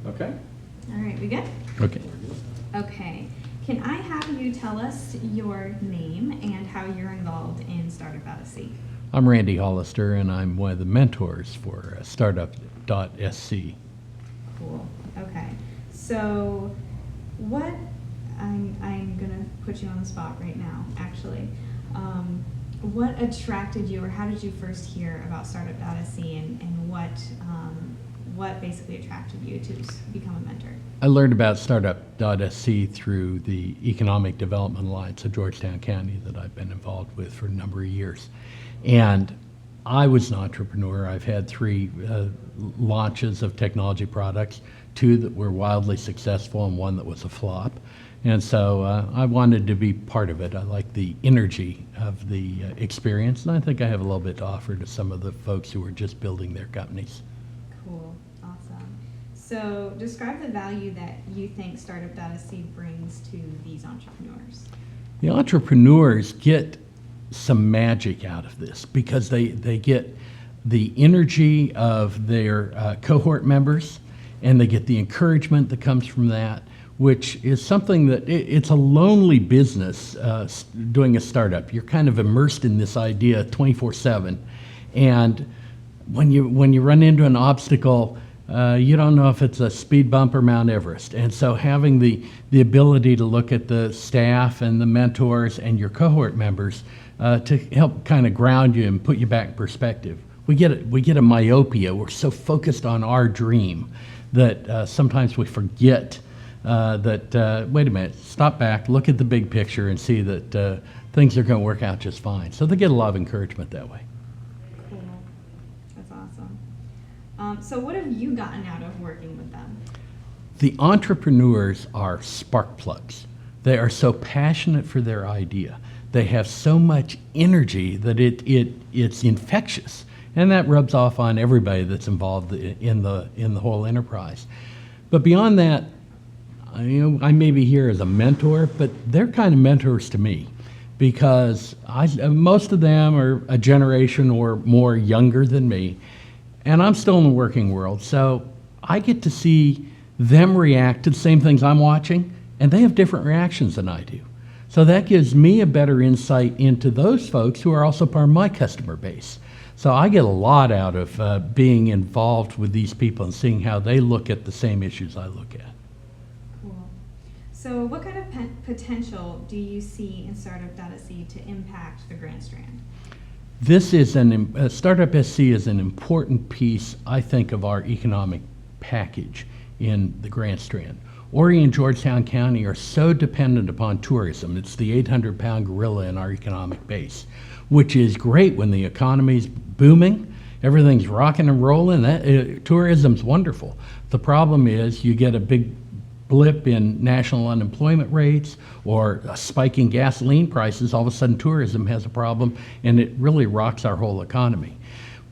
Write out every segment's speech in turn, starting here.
Okay. All right, we good? Okay. Okay. Can I have you tell us your name and how you're involved in Startup Odyssey? I'm Randy Hollister, and I'm one of the mentors for Startup.SC. Cool. Okay. So, what I'm gonna put you on the spot right now. Actually, what attracted you, or how did you first hear about Startup Odyssey, and what basically attracted you to become a mentor? I learned about Startup.SC through the Economic Development Alliance of Georgetown County that I've been involved with for a number of years. And I was an entrepreneur. I've had 3 launches of technology products, 2 that were wildly successful and 1 that was a flop. And so I wanted to be part of it. I like the energy of the experience, and I think I have a little bit to offer to some of the folks who are just building their companies. Cool. Awesome. So, describe the value that you think Startup Odyssey brings to these entrepreneurs. The entrepreneurs get some magic out of this because they get the energy of their cohort members, and they get the encouragement that comes from that, which is something that it's a lonely business doing a startup. You're kind of immersed in this idea 24/7, and when you run into an obstacle, you don't know if it's a speed bump or Mount Everest. And so having the ability to look at the staff and the mentors and your cohort members to help kind of ground you and put you back in perspective. We get a myopia. We're so focused on our dream that sometimes we forget that, wait a minute, stop back, look at the big picture and see that things are going to work out just fine. So they get a lot of encouragement that way. Cool. That's awesome. So, what have you gotten out of working with them? The entrepreneurs are spark plugs. They are so passionate for their idea. They have so much energy that it's infectious, and that rubs off on everybody that's involved in the whole enterprise. But beyond that, I may be here as a mentor, but they're kind of mentors to me because most of them are a generation or more younger than me, and I'm still in the working world, so I get to see them react to the same things I'm watching, and they have different reactions than I do. So that gives me a better insight into those folks who are also part of my customer base. So I get a lot out of being involved with these people and seeing how they look at the same issues I look at. Cool. So, what kind of potential do you see in Startup Odyssey to impact the Grand Strand? This is Startup.SC is an important piece, I think, of our economic package in the Grand Strand. Horry and Georgetown County are so dependent upon tourism. It's the 800-pound gorilla in our economic base, which is great when the economy's booming, everything's rocking and rolling. Tourism's wonderful. The problem is you get a big blip in national unemployment rates or a spike in gasoline prices, all of a sudden tourism has a problem, and it really rocks our whole economy.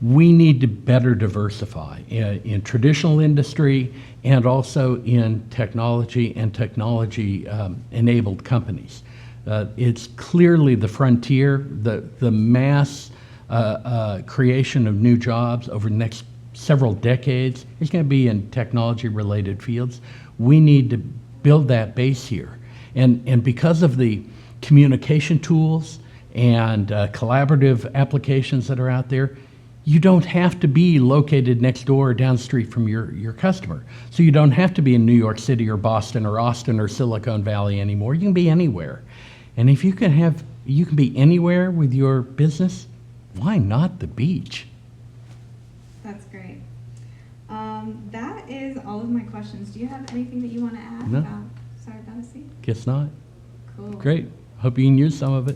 We need to better diversify in traditional industry and also in technology and technology-enabled companies. It's clearly the frontier, the mass creation of new jobs over the next several decades is going to be in technology-related fields. We need to build that base here. And because of the communication tools and collaborative applications that are out there, you don't have to be located next door or down the street from your customer. So you don't have to be in New York City or Boston or Austin or Silicon Valley anymore. You can be anywhere. And if you can be anywhere with your business, why not the beach? That's great. That is all of my questions. Do you have anything that you want to add No. about Startup Odyssey? Guess not. Cool. Great. Hope you can use some of it.